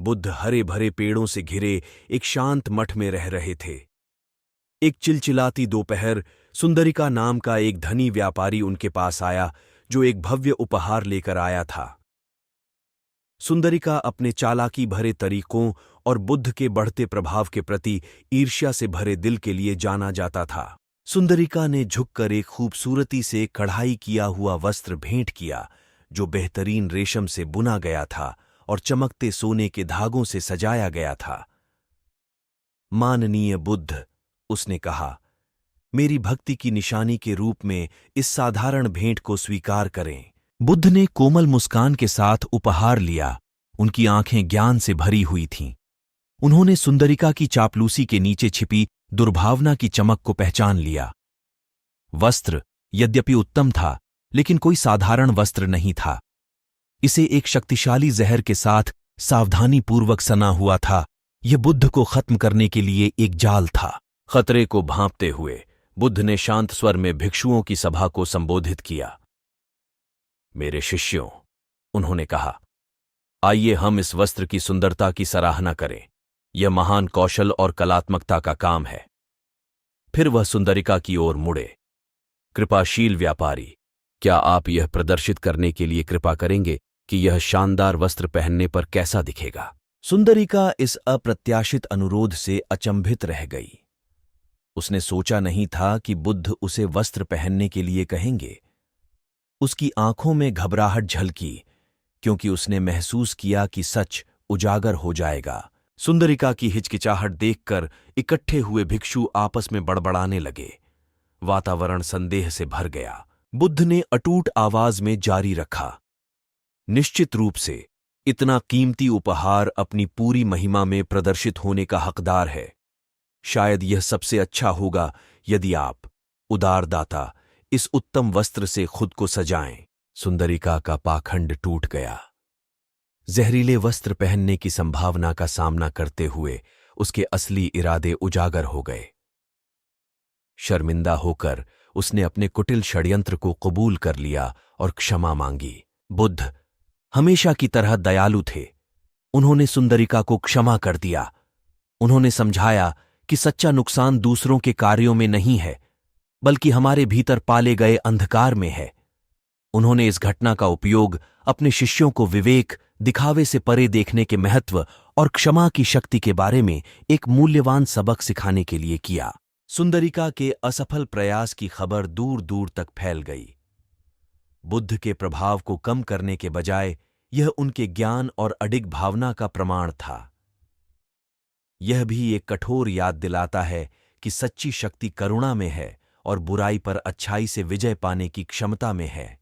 बुद्ध हरे भरे पेड़ों से घिरे एक शांत मठ में रह रहे थे। एक चिलचिलाती दोपहर सुंदरिका नाम का एक धनी व्यापारी उनके पास आया, जो एक भव्य उपहार लेकर आया था। सुंदरिका अपने चालाकी भरे तरीकों और बुद्ध के बढ़ते प्रभाव के प्रति ईर्ष्या से भरे दिल के लिए जाना जाता था। सुंदरिका ने झुककर एक खूबसूरती से कढ़ाई किया हुआ वस्त्र भेंट किया, जो बेहतरीन रेशम से बुना गया था और चमकते सोने के धागों से सजाया गया था। माननीय बुद्ध, उसने कहा, मेरी भक्ति की निशानी के रूप में इस साधारण भेंट को स्वीकार करें। बुद्ध ने कोमल मुस्कान के साथ उपहार लिया। उनकी आंखें ज्ञान से भरी हुई थीं। उन्होंने सुंदरिका की चापलूसी के नीचे छिपी दुर्भावना की चमक को पहचान लिया। वस्त्र यद्यपि उत्तम था, लेकिन कोई साधारण वस्त्र नहीं था। इसे एक शक्तिशाली जहर के साथ सावधानीपूर्वक सना हुआ था। यह बुद्ध को खत्म करने के लिए एक जाल था। खतरे को भांपते हुए बुद्ध ने शांत स्वर में भिक्षुओं की सभा को संबोधित किया। मेरे शिष्यों, उन्होंने कहा, आइए हम इस वस्त्र की सुंदरता की सराहना करें। यह महान कौशल और कलात्मकता का काम है। फिर वह सुंदरिका की ओर मुड़े। कृपाशील व्यापारी, क्या आप यह प्रदर्शित करने के लिए कृपा करेंगे कि यह शानदार वस्त्र पहनने पर कैसा दिखेगा? सुंदरिका इस अप्रत्याशित अनुरोध से अचंभित रह गई। उसने सोचा नहीं था कि बुद्ध उसे वस्त्र पहनने के लिए कहेंगे। उसकी आंखों में घबराहट झलकी, क्योंकि उसने महसूस किया कि सच उजागर हो जाएगा। सुंदरिका की हिचकिचाहट देखकर इकट्ठे हुए भिक्षु आपस में बड़बड़ाने लगे। वातावरण संदेह से भर गया। बुद्ध ने अटूट आवाज में जारी रखा, निश्चित रूप से इतना कीमती उपहार अपनी पूरी महिमा में प्रदर्शित होने का हकदार है। शायद यह सबसे अच्छा होगा यदि आप, उदार दाता, इस उत्तम वस्त्र से खुद को सजाएं। सुंदरिका का पाखंड टूट गया। जहरीले वस्त्र पहनने की संभावना का सामना करते हुए उसके असली इरादे उजागर हो गए। शर्मिंदा होकर उसने अपने कुटिल षड्यंत्र को कबूल कर लिया और क्षमा मांगी। बुद्ध हमेशा की तरह दयालु थे। उन्होंने सुंदरिका को क्षमा कर दिया। उन्होंने समझाया कि सच्चा नुकसान दूसरों के कार्यों में नहीं है, बल्कि हमारे भीतर पाले गए अंधकार में है। उन्होंने इस घटना का उपयोग अपने शिष्यों को विवेक, दिखावे से परे देखने के महत्व और क्षमा की शक्ति के बारे में एक मूल्यवान सबक सिखाने के लिए किया। सुंदरिका के असफल प्रयास की खबर दूर दूर तक फैल गई। बुद्ध के प्रभाव को कम करने के बजाय यह उनके ज्ञान और अडिग भावना का प्रमाण था। यह भी एक कठोर याद दिलाता है कि सच्ची शक्ति करुणा में है और बुराई पर अच्छाई से विजय पाने की क्षमता में है।